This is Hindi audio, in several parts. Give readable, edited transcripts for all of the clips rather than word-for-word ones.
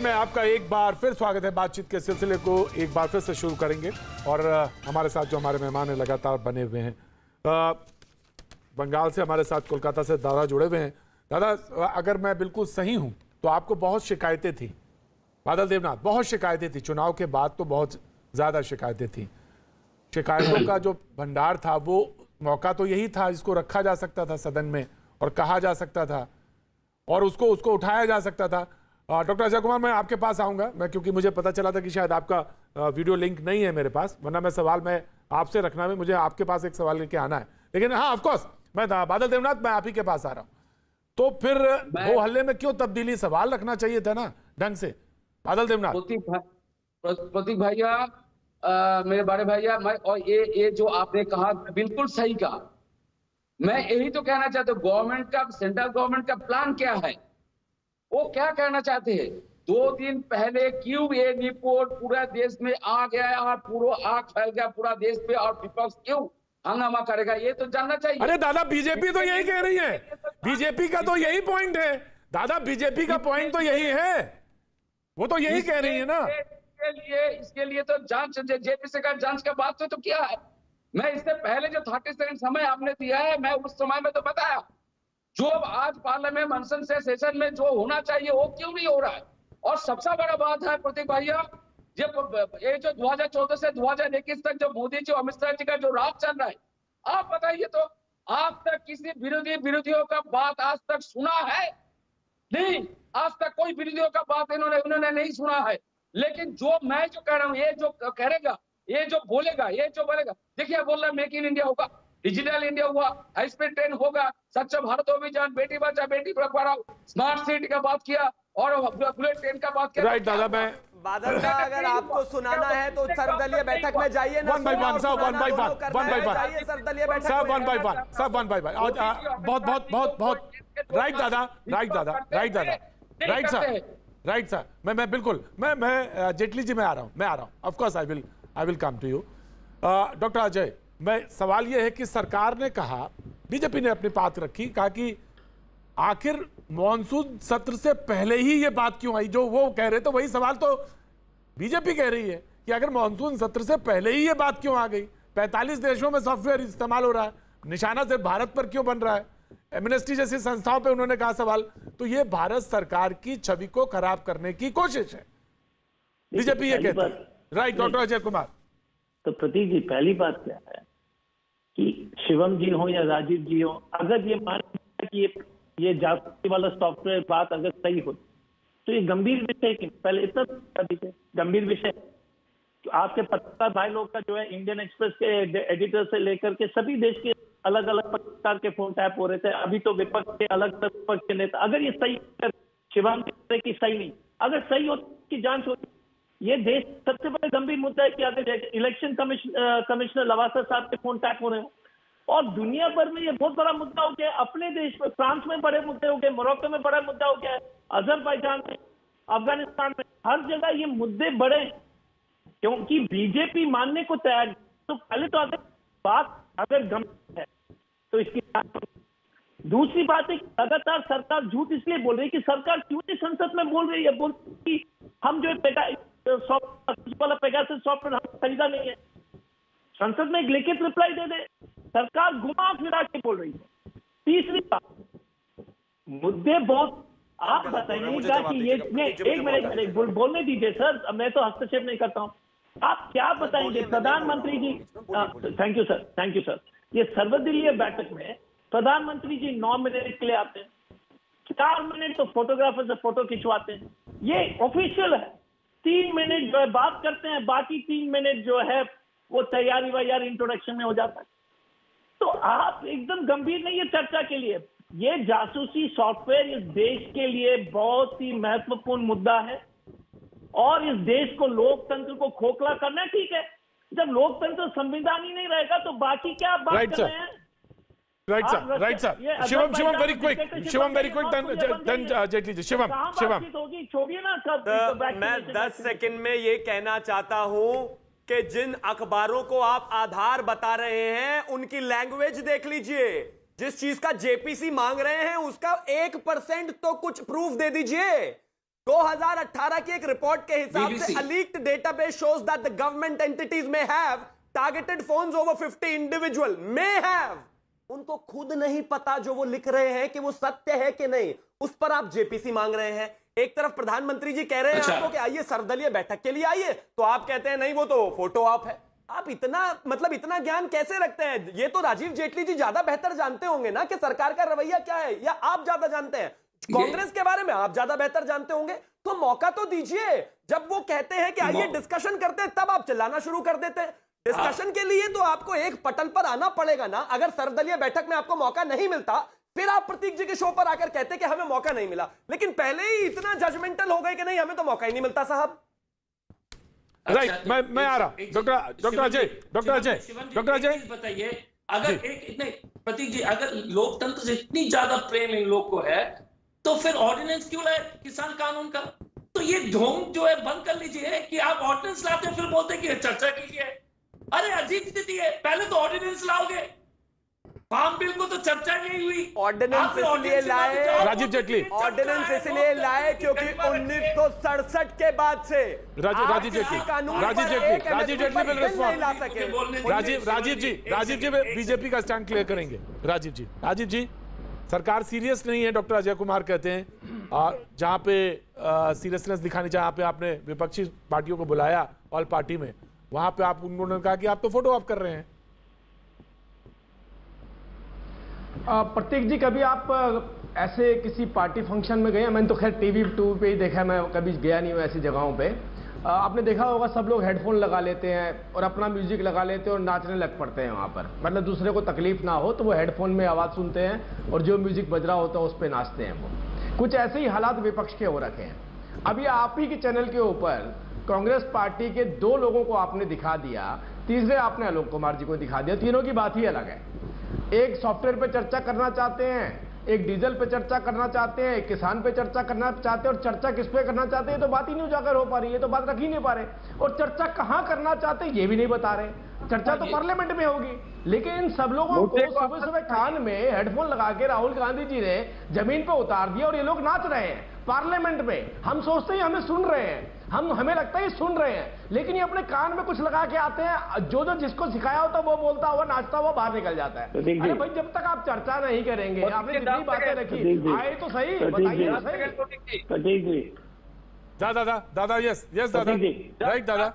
मैं आपका एक बार फिर स्वागत है। बातचीत के सिलसिले को एक बार फिर से शुरू करेंगे और हमारे साथ जो हमारे मेहमान हैं लगातार बने हुए हैं। बंगाल से हमारे साथ कोलकाता से दादा जुड़े हुए हैं। दादा, अगर मैं बिल्कुल सही हूं तो आपको बहुत शिकायतें थी, बादल देवनाथ, बहुत शिकायतें थी चुनाव के बाद, तो बहुत ज्यादा शिकायतें थी। शिकायतों का जो भंडार था वो मौका तो यही था जिसको रखा जा सकता था सदन में और कहा जा सकता था और उसको उठाया जा सकता था। डॉक्टर अजय कुमार, मैं आपके पास आऊंगा, मैं क्योंकि मुझे पता चला था कि शायद आपका वीडियो लिंक नहीं है मेरे पास, वरना मैं सवाल मैं आपसे रखना है, मुझे आपके पास एक सवाल लेके आना है। लेकिन हाँ, ऑफ कोर्स मैं बादल देवनाथ, मैं आप ही के पास आ रहा हूं। तो फिर हो हल्ले में क्यों तब्दीली? सवाल रखना चाहिए था ना ढंग से। बादल देवनाथ। प्रतीक भैया, मेरे बड़े भैया, मैं और ये जो आपने कहा बिल्कुल सही कहा। मैं यही तो कहना चाहता हूँ, गवर्नमेंट का, सेंट्रल गवर्नमेंट का प्लान क्या है, वो क्या कहना चाहते हैं। 2 दिन पहले क्यों ये रिपोर्ट पूरा देश में आ गया और पूरा आग फैल गया पूरा देश पे, और विपक्ष क्यों हंगामा करेगा, ये तो जानना चाहिए। अरे दादा, बीजेपी तो यही कह रही है, बीजेपी का तो यही पॉइंट है दादा, बीजेपी का पॉइंट तो यही है, वो तो यही कह रही है ना। इसके लिए तो जांच, जेपीसी का जांच का बात तो क्या है। मैं इससे पहले जो 30 सेकंड समय आपने दिया है, मैं उस समय में तो बताया, जो आज पार्लियामेंट मंसन से सेशन में जो होना चाहिए वो क्यों नहीं हो रहा है। और सबसे बड़ा बात है प्रतीक भैया, ये जो 2014 से 2021 तक जो मोदी जी, अमित शाह जी का जो राज चल रहा है, आप बताइए तो, आज तक किसी विरोधियों का बात आज तक सुना है? नहीं, आज तक कोई विरोधियों का बात उन्होंने नहीं सुना है। लेकिन जो मैं जो कह रहा हूँ, ये जो करेगा, ये जो बोलेगा, देखिए बोल रहा मेक इन इंडिया होगा, डिजिटल इंडिया हुआ, हाई स्पीड ट्रेन होगा, स्वच्छ भारत अभियान, बेटी बचाओ बेटी पढ़ाओ, स्मार्ट सिटी का बात किया और बुलेट ट्रेन का बात किया। राइट दादा, मैं बादल का अगर आपको सुनाना है तो सर्वदलीय बैठक में जाइए ना, वन बाय वन, सर्वदलीय बैठक, सब वन बाय वन। बहुत बहुत बहुत बहुत राइट दादा, राइट सर, मैं बिल्कुल, मैं जेटली जी, मैं आ रहा हूं, of course I will come to you. Doctor Ajay, मैं सवाल यह है कि सरकार ने कहा, बीजेपी ने अपनी बात रखी, कहा कि आखिर मॉनसून सत्र से पहले ही ये बात क्यों आई? जो वो कह रहे थे वही सवाल तो बीजेपी कह रही है कि अगर मॉनसून सत्र से पहले ही ये बात क्यों आ गई? 45 देशों में सॉफ्टवेयर इस्तेमाल हो रहा है, निशाना सिर्फ भारत पर क्यों बन रहा है? एमनेस्टी जैसी संस्थाओं पे उन्होंने कहा सवाल। तो ये भारत सरकार की छवि को खराब करने की कोशिश है, बीजेपी ये कहती है। Right doctor Ajay Kumar. तो प्रतीक जी, पहली बात क्या है कि शिवम जी हो या राजीव जी हो, अगर ये मान कि ये जासूसी वाला सॉफ्टवेयर बात अगर सही हो तो ये गंभीर विषय क्यों? पहले इतना गंभीर विषय। तो आपके पत्रकार भाई लोग का जो है, इंडियन एक्सप्रेस के एडिटर से लेकर के सभी देश के अलग अलग पत्रकार के फोन टैप हो रहे थे। अभी तो विपक्ष के अलग विपक्ष के नेता, अगर ये सही, शिवम की सही नहीं, अगर सही हो की जांच हो। ये देश सबसे बड़ा गंभीर मुद्दा है कि अगर इलेक्शन कमिश्नर लवासा साहब के फोन टैप हो रहे हो, और दुनिया भर में ये बहुत बड़ा मुद्दा हो गया। अपने देश में, फ्रांस में बड़े मुद्दे हो गए, मोरक्को में बड़ा मुद्दा हो गया है, अजरबैजान में, अफगानिस्तान में, हर जगह ये मुद्दे बड़े हैं, क्योंकि बीजेपी मानने को तैयार है। तो पहले तो अगर बात गंभीर है तो इसकी दूसरी बात है कि लगातार सरकार झूठ इसलिए बोल रही है कि सरकार क्यों नहीं संसद में बोल रही है, बोलती कि हम जो पेगासस सॉफ्टवेयर हम खरीदा नहीं है। संसद में एक लिखित रिप्लाई दे दे, सरकार घुमा फिरा के बोल रही है। तीसरी बात, मुद्दे बहुत, आप बताइएगा कि ये एक मिनट बोलने दीजिए सर, मैं तो हस्तक्षेप नहीं करता हूं। आप क्या बताएंगे प्रधानमंत्री जी? Thank you sir. ये सर्वदलीय बैठक में प्रधानमंत्री जी 9 मिनट के लिए आते हैं, 4 मिनट तो फोटोग्राफर से फोटो खिंचवाते हैं, ये ऑफिशियल है। 3 मिनट जो है बात करते हैं, बाकी 3 मिनट जो है वो तैयारी वैयारी इंट्रोडक्शन में हो जाता है। तो आप एकदम गंभीर नहीं है चर्चा के लिए। ये जासूसी सॉफ्टवेयर इस देश के लिए बहुत ही महत्वपूर्ण मुद्दा है, और इस देश को, लोकतंत्र को खोखला करना। ठीक है, जब लोकतंत्र संविधान ही नहीं रहेगा तो बाकी क्या आप बात कर रहे हैं? Right sir. Shivam very quick, Jaitley ji, Shivam होगी, छोड़िए ना सब। तो मैं 10 सेकंड में ये कहना चाहता हूं कि जिन अखबारों को आप आधार बता रहे हैं उनकी लैंग्वेज देख लीजिए। जिस चीज का जेपीसी मांग रहे हैं उसका 1% तो कुछ प्रूफ दे दीजिए। 2018 की एक रिपोर्ट के हिसाब से BBC. a leaked database shows that the government entities may have targeted phones over 50 individual may have. उनको खुद नहीं पता जो वो लिख रहे हैं कि वो सत्य है कि नहीं, उस पर आप जेपीसी मांग रहे हैं। एक तरफ प्रधानमंत्री जी कह रहे हैं आपको कि आइए सर्वदलीय बैठक के लिए आइए, तो आप कहते हैं नहीं वो तो फोटो ऑप है। आप इतना ज्ञान कैसे रखते हैं? ये तो राजीव जेटली जी ज्यादा बेहतर जानते होंगे ना कि सरकार का रवैया क्या है, या आप ज्यादा जानते हैं? कांग्रेस के बारे में आप ज्यादा बेहतर जानते होंगे, तो मौका तो दीजिए। जब वो कहते हैं कि आइए डिस्कशन करते हैं, तब आप चिल्लाना शुरू कर देते हैं। डिस्कशन के लिए तो आपको एक पटल पर आना पड़ेगा ना। अगर सर्वदलीय बैठक में आपको मौका नहीं मिलता, फिर आप प्रतीक जी के शो पर आकर कहते कि हमें मौका नहीं मिला, लेकिन पहले ही इतना जजमेंटल हो गए कि नहीं हमें तो मौका ही नहीं मिलता साहब। राइट, मैं आ रहा डॉक्टर अजय बताइए, अगर एक इतने प्रतीक जी, अगर लोकतंत्र से इतनी ज्यादा प्रेम इन लोग को है, तो फिर ऑर्डिनेंस क्यों लाए किसान कानून का? तो ये ढोंग जो है बंद कर लीजिए कि आप ऑर्डिनेंस लाते हैं फिर बोलते हैं कि चर्चा कीजिए। अरे अजीब स्थिति है, पहले तो ऑर्डिनेंस लाओगे, फार्म बिल को तो चर्चा नहीं हुई। ऑर्डिनेंस इसलिए लाए राजीव जेटली, ऑर्डिनेंस इसलिए लाए क्योंकि 1967 के बाद से राजीव जेटली विल रिस्पॉन्ड। ला सके। राजीव जी बीजेपी का स्टैंड क्लियर करेंगे। राजीव जी सरकार सीरियस नहीं है, डॉक्टर अजय कुमार कहते हैं, और जहां पे सीरियसनेस दिखानी चाहिए, जहां पे आपने विपक्षी पार्टियों को बुलाया ऑल पार्टी में, वहां पे आप उन्होंने कहा कि आप तो फोटो ऑफ कर रहे हैं। प्रतीक जी, कभी आप ऐसे किसी पार्टी फंक्शन में गए? मैंने तो खैर टीवी 2 पे ही देखा है, मैं कभी गया नहीं हूँ ऐसी जगहों पे। आपने देखा होगा सब लोग हेडफोन लगा लेते हैं और अपना म्यूजिक लगा लेते हैं और नाचने लग पड़ते हैं वहाँ पर। मतलब दूसरे को तकलीफ ना हो तो वो हेडफोन में आवाज़ सुनते हैं और जो म्यूजिक बज रहा होता है उस पर नाचते हैं। वो कुछ ऐसे ही हालात विपक्ष के हो रखे हैं। अभी आप ही के चैनल के ऊपर कांग्रेस पार्टी के 2 लोगों को आपने दिखा दिया, तीसरे आपने आलोक कुमार जी को दिखा दिया। तीनों की बात ही अलग है। एक सॉफ्टवेयर पे चर्चा करना चाहते हैं, एक डीजल पे चर्चा करना चाहते हैं, एक किसान पे चर्चा करना चाहते हैं, और चर्चा किस पे करना चाहते हैं तो बात ही नहीं उजागर हो पा रही है, तो बात रख ही नहीं पा रहे। और चर्चा कहां करना चाहते हैं ये भी नहीं बता रहे। चर्चा तो पार्लियामेंट में होगी, लेकिन इन सब लोगों को सुबह सुबह कान में हेडफोन लगा के राहुल गांधी जी ने जमीन पे उतार दिया और ये लोग नाच रहे हैं पार्लियामेंट में। हम सोचते हैं हमें सुन रहे हैं, हमें लगता है सुन रहे हैं, लेकिन ये अपने कान में कुछ लगा के आते हैं। जो जिसको सिखाया होता वो बोलता हुआ नाचता हुआ बाहर निकल जाता है। अरे भाई, जब तक आप चर्चा नहीं करेंगे, आपने जितनी बातें रखी आए तो सही, बताइए तो सही। दादा यस दादा, राइट दादा।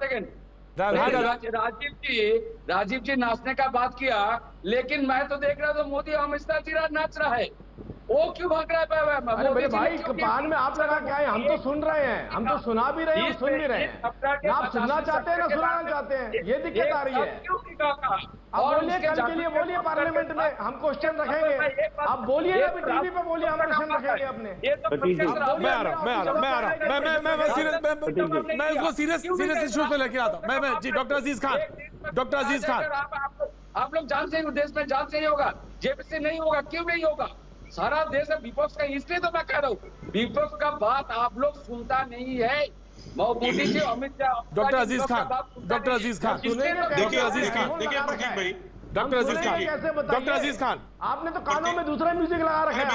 राजीव जी नाचने का बात किया, लेकिन मैं तो देख रहा था मोदी अमित शाह जी नाच रहा है, वो क्यों भाग रहा है? अरे मेरे भाई, कान में आप लगा के आए, हम तो सुन रहे हैं, हम तो सुना भी रहे हैं, सुन भी रहे हैं। ना आप सुनना चाहते हैं ना सुनाना चाहते हैं, ये दिक्कत आ रही है। आप बोलिए, कल के लिए बोलिए पार्लियामेंट में, हम क्वेश्चन रखेंगे। आप बोलिए ना, टीवी पे बोलिए, हम क्वेश्चन रखेंगे अपने। मैं आ रहा मैं इसको सीरियस इश्यू पे लेके आता हूं। मैं जी डॉक्टर अजीज खान आप लोग जानते हैं देश में जांच नहीं होगा, जेपीसी नहीं होगा, क्यों नहीं होगा? सारा देश है विपक्ष का, इसलिए तो मैं कह रहा हूँ विपक्ष का बात आप लोग सुनता नहीं है। मोदी जी, अमित शाह, डॉक्टर अजीज खान आपने तो कानों में दूसरा म्यूजिक लगा रखा है।